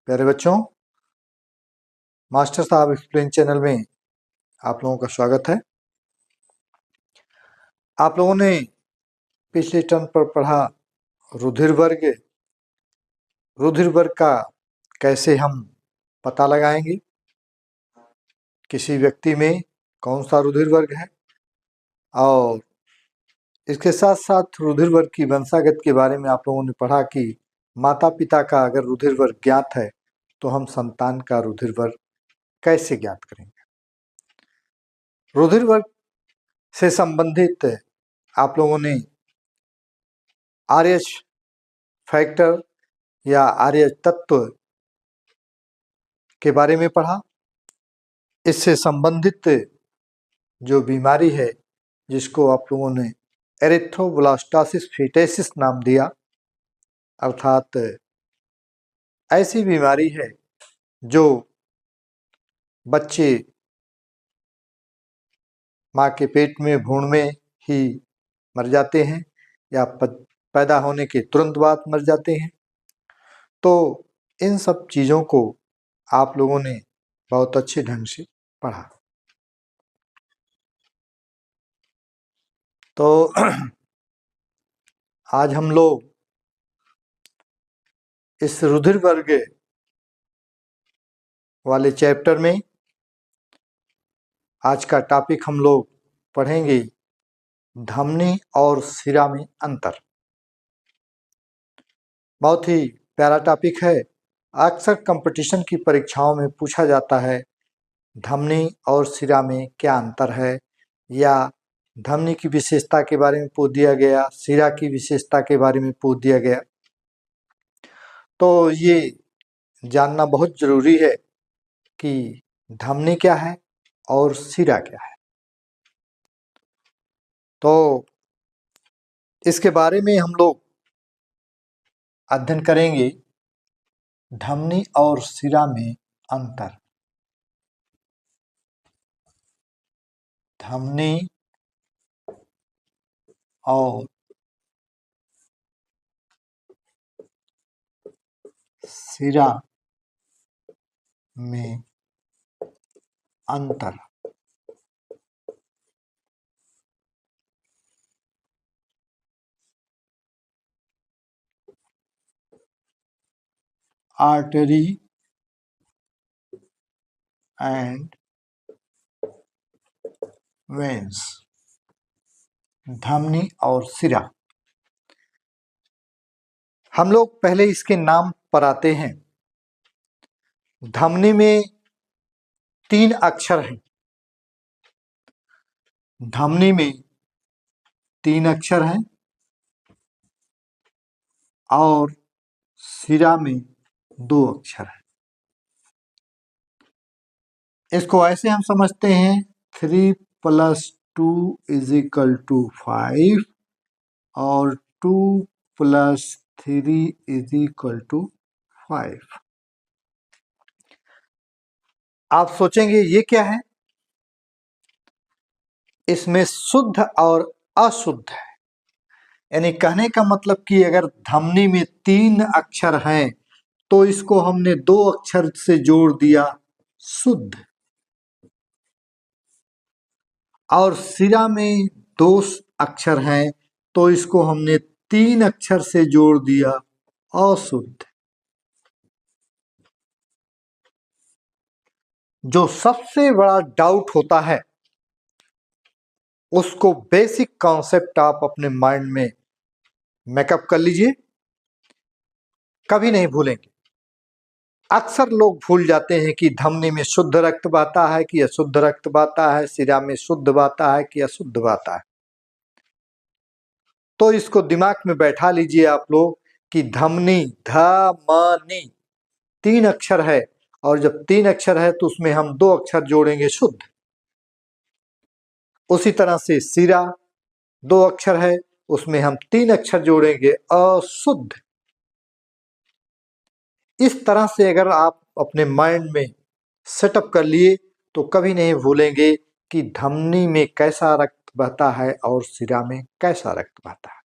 प्यारे बच्चों, मास्टर साहब एक्सप्लेन चैनल में आप लोगों का स्वागत है। आप लोगों ने पिछले टर्म पर पढ़ा रुधिर वर्ग। रुधिर वर्ग का कैसे हम पता लगाएंगे, किसी व्यक्ति में कौन सा रुधिर वर्ग है, और इसके साथ साथ रुधिर वर्ग की वंशागत के बारे में आप लोगों ने पढ़ा कि माता पिता का अगर रुधिर वर्ग ज्ञात है तो हम संतान का रुधिर वर्ग कैसे ज्ञात करेंगे। रुधिर वर्ग से संबंधित आप लोगों ने RH फैक्टर या RH तत्व के बारे में पढ़ा। इससे संबंधित जो बीमारी है जिसको आप लोगों ने एरिथ्रोब्लास्टोसिस फीटेसिस नाम दिया, अर्थात ऐसी बीमारी है जो बच्चे माँ के पेट में भ्रूण में ही मर जाते हैं या पैदा होने के तुरंत बाद मर जाते हैं। तो इन सब चीज़ों को आप लोगों ने बहुत अच्छे ढंग से पढ़ा। तो आज हम लोग इस रुधिर वर्ग वाले चैप्टर में आज का टॉपिक हम लोग पढ़ेंगे धमनी और सिरा में अंतर। बहुत ही प्यारा टॉपिक है। अक्सर कंपटीशन की परीक्षाओं में पूछा जाता है धमनी और सिरा में क्या अंतर है, या धमनी की विशेषता के बारे में पूछ दिया गया, सिरा की विशेषता के बारे में पूछ दिया गया। तो ये जानना बहुत जरूरी है कि धमनी क्या है और सिरा क्या है। तो इसके बारे में हम लोग अध्ययन करेंगे धमनी और सिरा में अंतर। धमनी और सिरा में अंतर। आर्टरी एंड वेन्स, धमनी और सिरा। हम लोग पहले इसके नाम पर आते हैं। धमनी में 3 अक्षर हैं। धमनी में 3 अक्षर हैं और सिरा में 2 अक्षर हैं। इसको ऐसे हम समझते हैं 3 + 2 = 5 और 2 + 3 = 5। आप सोचेंगे ये क्या है? इसमें शुद्ध और अशुद्ध है। यानी कहने का मतलब कि अगर धमनी में 3 अक्षर हैं तो इसको हमने 2 अक्षर से जोड़ दिया शुद्ध, और सिरा में 2 अक्षर हैं तो इसको हमने 3 अक्षर से जोड़ दिया अशुद्ध। जो सबसे बड़ा डाउट होता है उसको बेसिक कॉन्सेप्ट आप अपने माइंड में मेकअप कर लीजिए, कभी नहीं भूलेंगे। अक्सर लोग भूल जाते हैं कि धमनी में शुद्ध रक्त बहता है कि अशुद्ध रक्त बहता है, सिरा में शुद्ध बहता है कि अशुद्ध बहता है। तो इसको दिमाग में बैठा लीजिए आप लोग कि धमनी धमनी 3 अक्षर है, और जब 3 अक्षर है तो उसमें हम 2 अक्षर जोड़ेंगे शुद्ध। उसी तरह से सिरा 2 अक्षर है, उसमें हम 3 अक्षर जोड़ेंगे अशुद्ध। इस तरह से अगर आप अपने माइंड में सेटअप कर लिए तो कभी नहीं भूलेंगे कि धमनी में कैसा रक्त बहता है और सिरा में कैसा रक्त बहता है।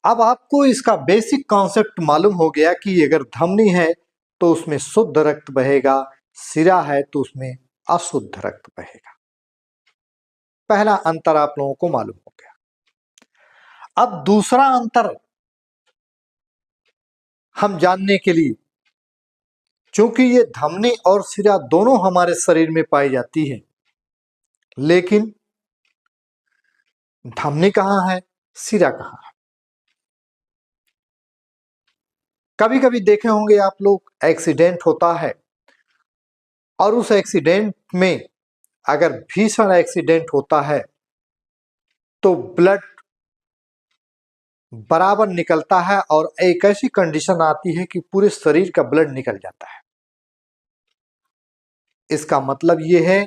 अब आपको इसका बेसिक कॉन्सेप्ट मालूम हो गया कि अगर धमनी है तो उसमें शुद्ध रक्त बहेगा, सिरा है तो उसमें अशुद्ध रक्त बहेगा। पहला अंतर आप लोगों को मालूम हो गया। अब दूसरा अंतर हम जानने के लिए, चूंकि ये धमनी और सिरा दोनों हमारे शरीर में पाई जाती है, लेकिन धमनी कहाँ है, सिरा कहाँ है। कभी कभी देखे होंगे आप लोग, एक्सीडेंट होता है और उस एक्सीडेंट में अगर भीषण एक्सीडेंट होता है तो ब्लड बराबर निकलता है और एक ऐसी कंडीशन आती है कि पूरे शरीर का ब्लड निकल जाता है। इसका मतलब यह है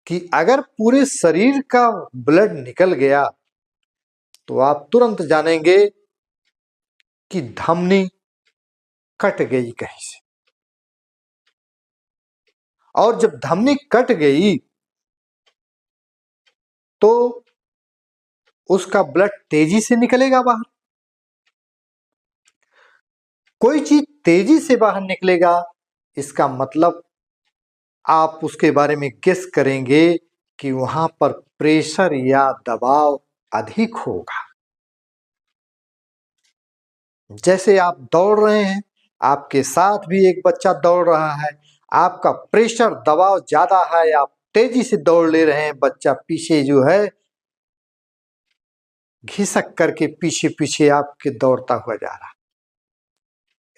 कि अगर पूरे शरीर का ब्लड निकल गया तो आप तुरंत जानेंगे कि धमनी कट गई कहीं से। और जब धमनी कट गई तो उसका ब्लड तेजी से निकलेगा बाहर। कोई चीज तेजी से बाहर निकलेगा, इसका मतलब आप उसके बारे में गेस करेंगे कि वहां पर प्रेशर या दबाव अधिक होगा। जैसे आप दौड़ रहे हैं, आपके साथ भी एक बच्चा दौड़ रहा है, आपका प्रेशर दबाव ज्यादा है, आप तेजी से दौड़ ले रहे हैं, बच्चा पीछे जो है घिसक करके पीछे पीछे आपके दौड़ता हुआ जा रहा है।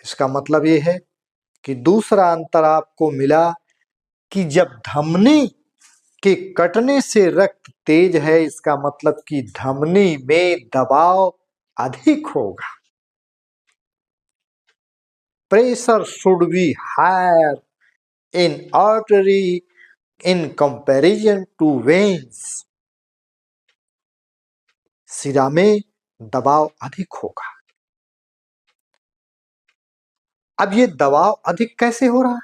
इसका मतलब यह है कि दूसरा अंतर आपको मिला कि जब धमनी के कटने से रक्त तेज है, इसका मतलब कि धमनी में दबाव अधिक होगा। Pressure should be higher in artery in comparison to veins. सिरा में दबाव अधिक होगा। अब ये दबाव अधिक कैसे हो रहा है?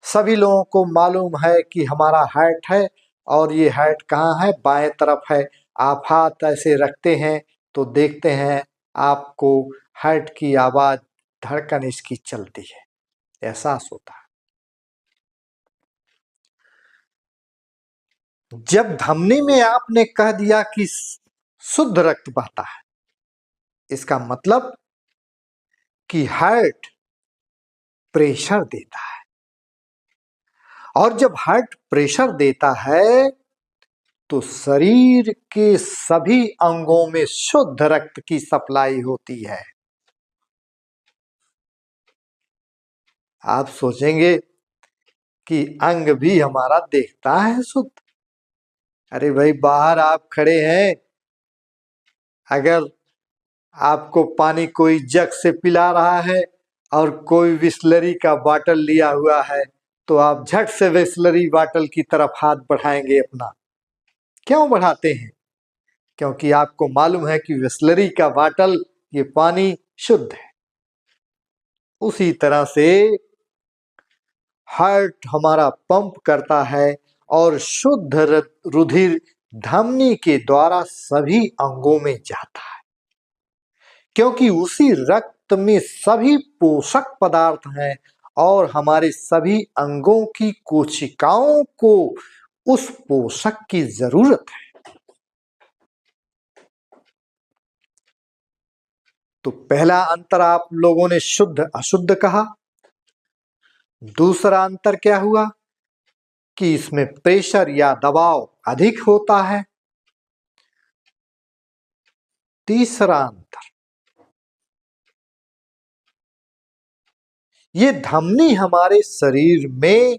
सभी लोगों को मालूम है कि हमारा हार्ट है और ये हार्ट कहाँ है, बाएं तरफ है। आप हाथ ऐसे रखते हैं तो देखते हैं आपको हार्ट की आवाज, धड़कन इसकी चलती है, एहसास होता है। जब धमनी में आपने कह दिया कि शुद्ध रक्त बहता है, इसका मतलब कि हार्ट प्रेशर देता है, और जब हार्ट प्रेशर देता है तो शरीर के सभी अंगों में शुद्ध रक्त की सप्लाई होती है। आप सोचेंगे कि अंग भी हमारा देखता है शुद्ध। अरे भाई, बाहर आप खड़े हैं, अगर आपको पानी कोई जग से पिला रहा है और कोई बिसलरी का बाटल लिया हुआ है तो आप झट से बिसलरी बाटल की तरफ हाथ बढ़ाएंगे अपना। क्यों बढ़ाते हैं? क्योंकि आपको मालूम है कि बिसलरी का बाटल, ये पानी शुद्ध है। उसी तरह से हार्ट हमारा पंप करता है और शुद्ध रुधिर धमनी के द्वारा सभी अंगों में जाता है, क्योंकि उसी रक्त में सभी पोषक पदार्थ हैं और हमारे सभी अंगों की कोशिकाओं को उस पोषक की जरूरत है। तो पहला अंतर आप लोगों ने शुद्ध अशुद्ध कहा। दूसरा अंतर क्या हुआ कि इसमें प्रेशर या दबाव अधिक होता है। तीसरा अंतर, ये धमनी हमारे शरीर में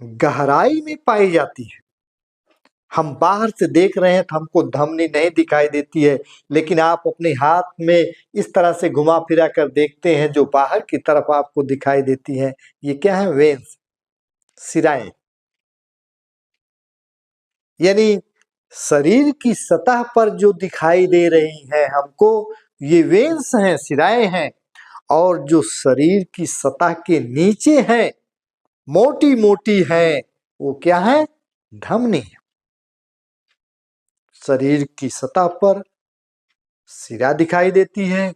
गहराई में पाई जाती है। हम बाहर से देख रहे हैं तो हमको धमनी नहीं दिखाई देती है, लेकिन आप अपने हाथ में इस तरह से घुमा फिरा कर देखते हैं, जो बाहर की तरफ आपको दिखाई देती है, ये क्या है? वेन्स, सिराएं। यानी शरीर की सतह पर जो दिखाई दे रही है हमको, ये वेन्स हैं, सिराएं हैं। और जो शरीर की सतह के नीचे हैं, मोटी मोटी हैं, वो क्या है? धमनी। शरीर की सतह पर सिरा दिखाई देती है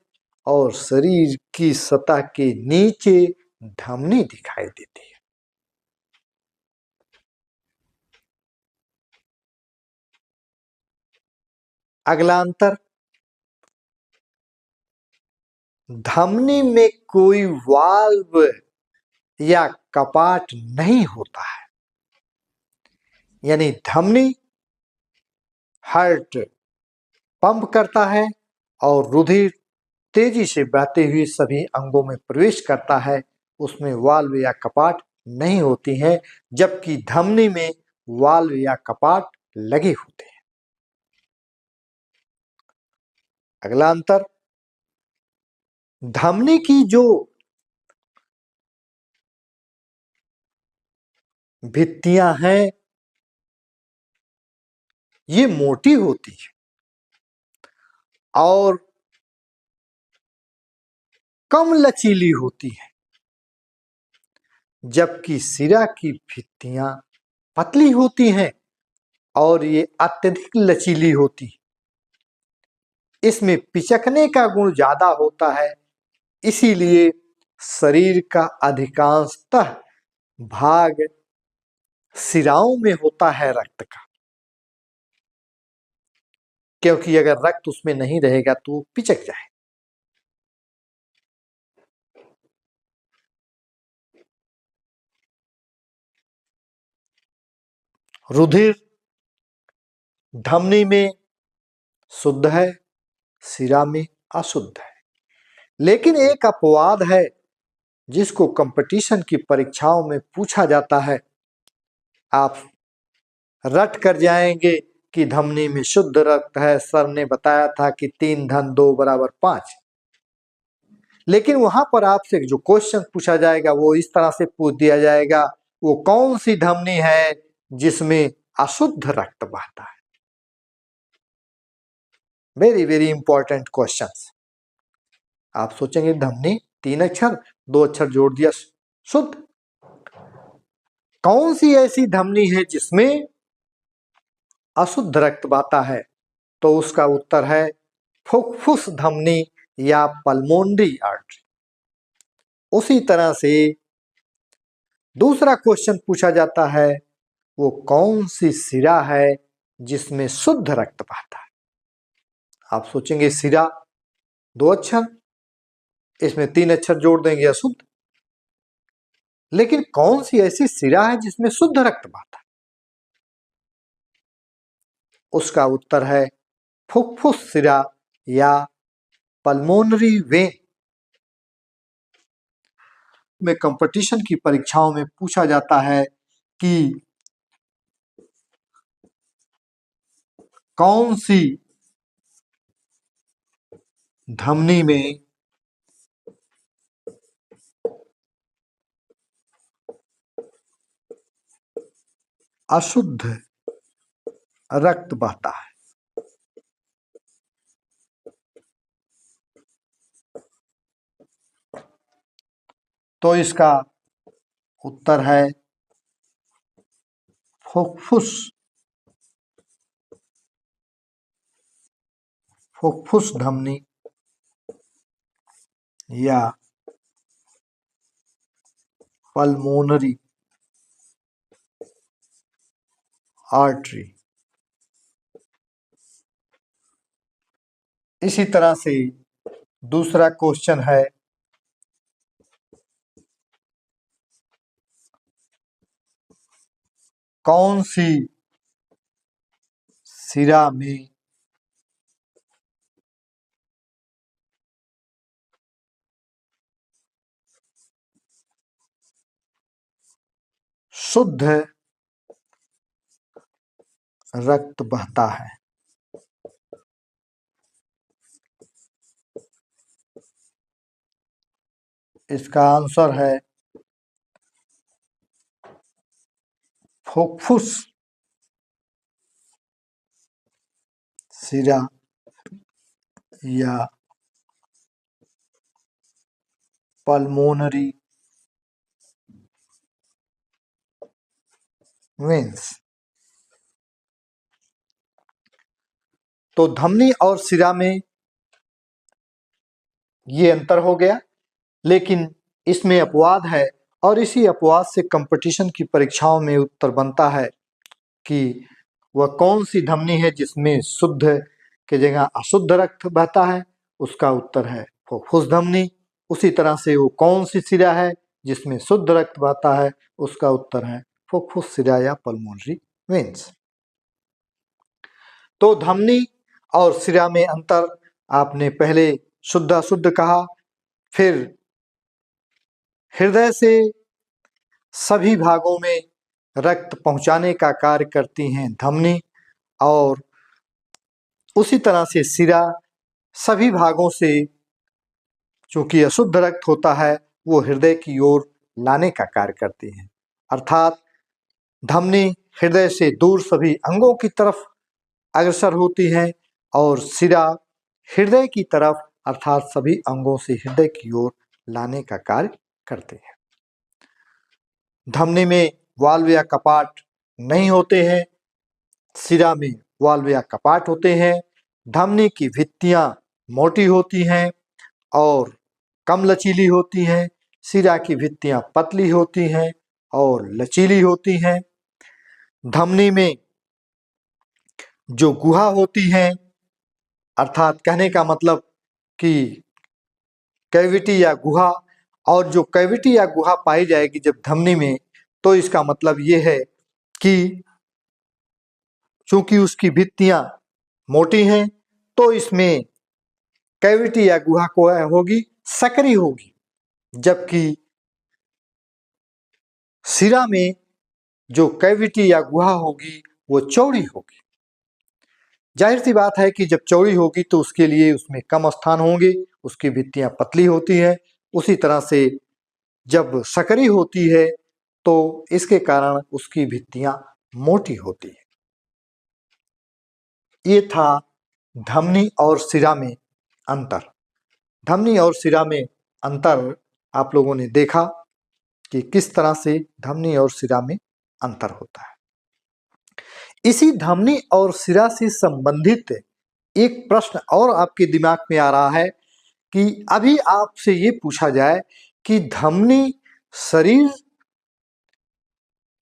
और शरीर की सतह के नीचे धमनी दिखाई देती है। अगला अंतर, धमनी में कोई वाल्व या कपाट नहीं होता है, यानी धमनी हार्ट पंप करता है और रुधिर तेजी से बहते हुए सभी अंगों में प्रवेश करता है, उसमें वाल्व या कपाट नहीं होती हैं, जबकि धमनी में वाल्व या कपाट लगे होते हैं। अगला अंतर, धमनी की जो भित्तियां हैं ये मोटी होती है और कम लचीली होती है, जबकि सिरा की भित्तियां पतली होती हैं और ये अत्यधिक लचीली होती है। इसमें पिचकने का गुण ज्यादा होता है, इसीलिए शरीर का अधिकांशतः भाग सिराओं में होता है रक्त का, क्योंकि अगर रक्त उसमें नहीं रहेगा तो पिचक जाए। रुधिर धमनी में शुद्ध है, सिरा में अशुद्ध है। लेकिन एक अपवाद है जिसको कंपटीशन की परीक्षाओं में पूछा जाता है। आप रट कर जाएंगे कि धमनी में शुद्ध रक्त है, सर ने बताया था कि 3 धन 2 बराबर 5, लेकिन वहां पर आपसे जो क्वेश्चन पूछा जाएगा वो इस तरह से पूछ दिया जाएगा, वो कौन सी धमनी है जिसमें अशुद्ध रक्त बहता है। Very very important question. आप सोचेंगे धमनी 3 अक्षर 2 अक्षर जोड़ दिया शुद्ध, कौन सी ऐसी धमनी है जिसमें अशुद्ध रक्त बहता है, तो उसका उत्तर है फुफ्फुस धमनी या पल्मोनरी आर्टरी। उसी तरह से दूसरा क्वेश्चन पूछा जाता है, वो कौन सी सिरा है जिसमें शुद्ध रक्त बहता है। आप सोचेंगे सिरा 2 अक्षर, इसमें 3 अक्षर जोड़ देंगे अशुद्ध, लेकिन कौन सी ऐसी सिरा है जिसमें शुद्ध रक्त बहता है, उसका उत्तर है फुफ्फुस सिरा या पल्मोनरी वेन। में कंपटीशन की परीक्षाओं में पूछा जाता है कि कौन सी धमनी में अशुद्ध रक्त बहता है। तो इसका उत्तर है फुफ्फुस फुफ्फुस धमनी या पल्मोनरी आर्टरी। इसी तरह से दूसरा क्वेश्चन है, कौन सी सिरा में शुद्ध रक्त बहता है। इसका आंसर है फुफ्फुस सिरा या पल्मोनरी वेन्स। तो धमनी और सिरा में ये अंतर हो गया, लेकिन इसमें अपवाद है और इसी अपवाद से कंपटीशन की परीक्षाओं में उत्तर बनता है कि वह कौन सी धमनी है जिसमें शुद्ध के जगह अशुद्ध रक्त बहता है। उसका उत्तर है फुफ्फुस धमनी। उसी तरह से वो कौन सी सिरा है जिसमें शुद्ध रक्त बहता है। उसका उत्तर है फुफ्फुस सिरा या पल्मोनरी वेन्स। तो धमनी और सिरा में अंतर आपने पहले शुद्ध अशुद्ध कहा, फिर हृदय से सभी भागों में रक्त पहुंचाने का कार्य करती हैं धमनी, और उसी तरह से सिरा सभी भागों से चूंकि अशुद्ध रक्त होता है वो हृदय की ओर लाने का कार्य करती हैं। अर्थात धमनी हृदय से दूर सभी अंगों की तरफ अग्रसर होती हैं और सिरा हृदय की तरफ अर्थात सभी अंगों से हृदय की ओर लाने का कार्य करते हैं। धमनी में वाल्व या कपाट नहीं होते हैं, सिरा में वाल्व या कपाट होते हैं। धमनी की भित्तियां मोटी होती हैं और कम लचीली होती हैं, सिरा की भित्तियां पतली होती हैं और लचीली होती हैं। धमनी में जो गुहा होती है, अर्थात कहने का मतलब कि कैविटी या गुहा, और जो कैविटी या गुहा पाई जाएगी जब धमनी में, तो इसका मतलब ये है कि चूंकि उसकी भित्तियां मोटी हैं तो इसमें कैविटी या गुहा को होगी सकरी होगी, जबकि सिरा में जो कैविटी या गुहा होगी वो चौड़ी होगी। जाहिर सी बात है कि जब चौड़ी होगी तो उसके लिए उसमें कम स्थान होंगे, उसकी भित्तियां पतली होती हैं। उसी तरह से जब सकरी होती है तो इसके कारण उसकी भित्तियां मोटी होती है। ये था धमनी और सिरा में अंतर। धमनी और सिरा में अंतर आप लोगों ने देखा कि किस तरह से धमनी और सिरा में अंतर होता है। इसी धमनी और सिरा से संबंधित एक प्रश्न और आपके दिमाग में आ रहा है कि अभी आपसे ये पूछा जाए कि धमनी शरीर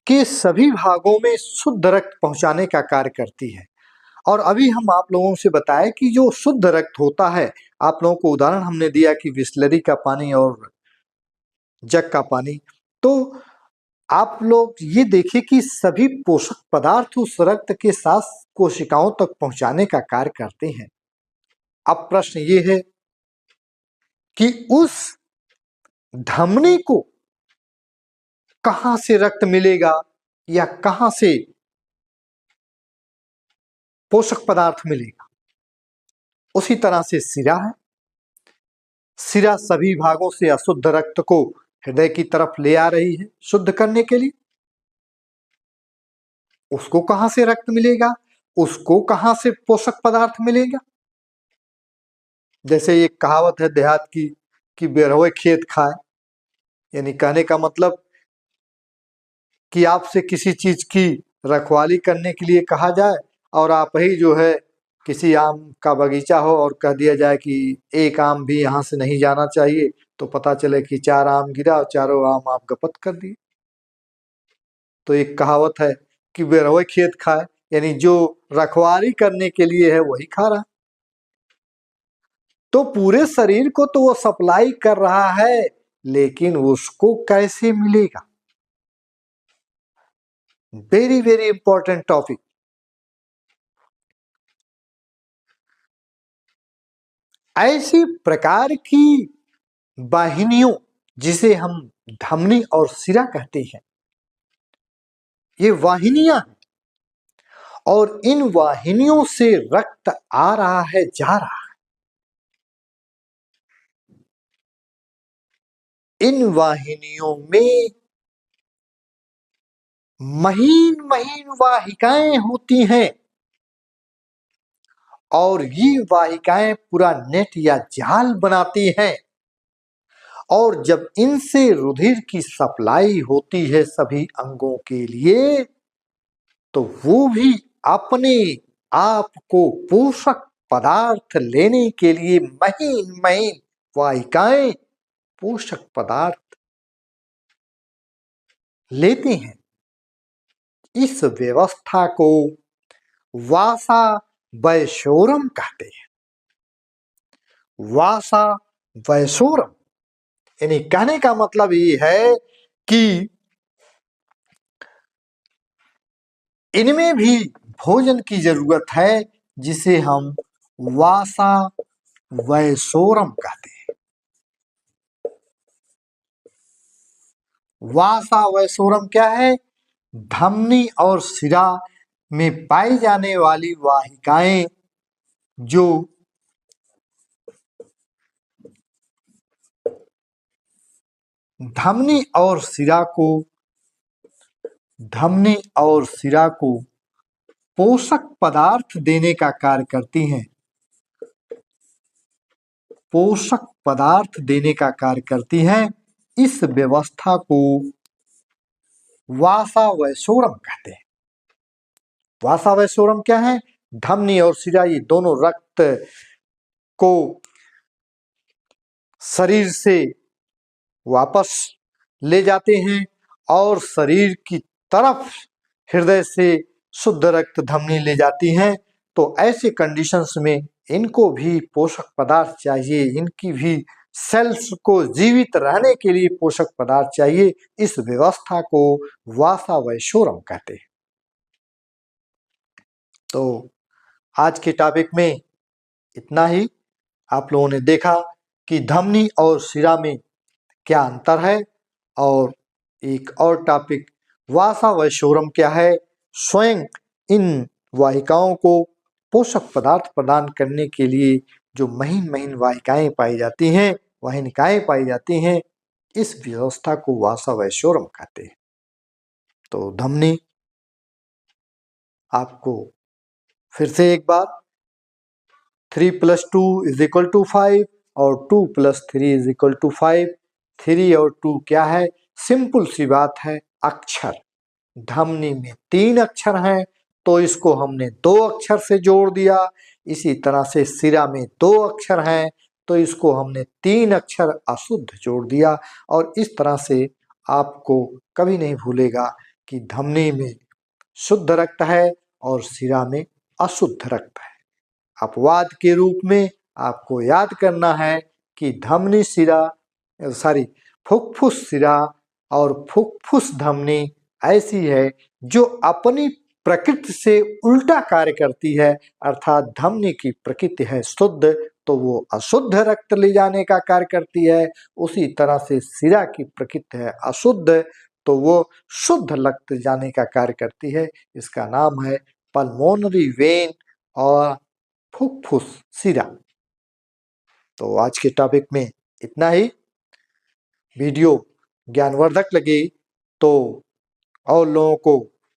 के सभी भागों में शुद्ध रक्त पहुंचाने का कार्य करती है, और अभी हम आप लोगों से बताएं कि जो शुद्ध रक्त होता है, आप लोगों को उदाहरण हमने दिया कि बिस्लरी का पानी और जग का पानी, तो आप लोग ये देखें कि सभी पोषक पदार्थ उस रक्त के साथ कोशिकाओं तक पहुंचाने का कार्य करते हैं। अब प्रश्न ये है कि उस धमनी को कहां से रक्त मिलेगा या कहां से पोषक पदार्थ मिलेगा। उसी तरह से सिरा है, सिरा सभी भागों से अशुद्ध रक्त को हृदय की तरफ ले आ रही है शुद्ध करने के लिए। उसको कहां से रक्त मिलेगा, उसको कहां से पोषक पदार्थ मिलेगा। जैसे एक कहावत है देहात की कि बेरहोए खेत खाए, यानी कहने का मतलब कि आपसे किसी चीज की रखवाली करने के लिए कहा जाए और आप ही जो है किसी आम का बगीचा हो और कह दिया जाए कि एक आम भी यहाँ से नहीं जाना चाहिए, तो पता चले कि 4 आम गिरा और चारों आम आप गपत कर दिए। तो एक कहावत है कि बेरहोए खेत खाए, यानी जो रखवाली करने के लिए है वही खा रहा। तो पूरे शरीर को तो वो सप्लाई कर रहा है, लेकिन उसको कैसे मिलेगा। Very very important topic. ऐसी प्रकार की वाहिनियों जिसे हम धमनी और सिरा कहते हैं, ये वाहिनियां हैं और इन वाहिनियों से रक्त आ रहा है, जा रहा है। इन वाहिनियों में महीन महीन वाहिकाएं होती हैं और ये वाहिकाएं पूरा नेट या जाल बनाती हैं, और जब इनसे रुधिर की सप्लाई होती है सभी अंगों के लिए, तो वो भी अपने आपको पोषक पदार्थ लेने के लिए महीन महीन वाहिकाएं पोषक पदार्थ लेती हैं। इस व्यवस्था को वासा वैशोरम कहते हैं। वासा वैशोरम यानी कहने का मतलब ये है कि इनमें भी भोजन की जरूरत है, जिसे हम वासा वैशोरम कहते हैं। वासा वैशोरम क्या है? धमनी और शिरा में पाई जाने वाली वाहिकाएं जो धमनी और शिरा को पोषक पदार्थ देने का कार्य करती हैं। पोषक पदार्थ देने का कार्य करती हैं। इस व्यवस्था को वासा वैशोरम कहते हैं। वासा वैशोरम क्या है? धमनी और शिरा ये दोनों रक्त को शरीर से वापस ले जाते हैं और शरीर की तरफ हृदय से शुद्ध रक्त धमनी ले जाती हैं। तो ऐसे कंडीशंस में इनको भी पोषक पदार्थ चाहिए, इनकी भी सेल्स को जीवित रहने के लिए पोषक पदार्थ चाहिए। इस व्यवस्था को वासा वैशोरम कहते हैं। तो आज के टॉपिक में इतना ही। आप लोगों ने देखा कि धमनी और शिरा में क्या अंतर है, और एक और टॉपिक वासा वैशोरम क्या है। स्वयं इन वाहिकाओं को पोषक पदार्थ प्रदान करने के लिए जो महीन महीन वाहिकाएं पाई जाती हैं, वाहिकाएं पाई जाती हैं, इस व्यवस्था को वासा वैशोरम कहते हैं। तो धमनी आपको फिर से एक बार 3 + 2 = 5 और 2 + 3 = 5। 3 और 2 क्या है? सिंपल सी बात है, अक्षर। धमनी में 3 अक्षर हैं तो इसको हमने 2 अक्षर से जोड़ दिया। इसी तरह से शिरा में 2 अक्षर हैं तो इसको हमने 3 अक्षर अशुद्ध जोड़ दिया। और इस तरह से आपको कभी नहीं भूलेगा कि धमनी में शुद्ध रक्त है और शिरा में अशुद्ध रक्त है। अपवाद के रूप में आपको याद करना है कि धमनी शिरा फुफ्फुस शिरा और फुफ्फुस धमनी ऐसी है जो अपनी प्रकृति से उल्टा कार्य करती है। अर्थात धमनी की प्रकृति है शुद्ध, तो वो अशुद्ध रक्त ले जाने का कार्य करती है। उसी तरह से शिरा की प्रकृति है अशुद्ध, तो वो शुद्ध रक्त जाने का कार्य करती है। इसका नाम है पल्मोनरी वेन और फुफ्फुस शिरा। तो आज के टॉपिक में इतना ही। वीडियो ज्ञानवर्धक लगे तो और लोगों को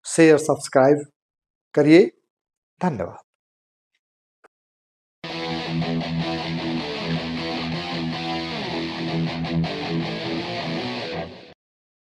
शेयर सब्सक्राइब करिए। धन्यवाद।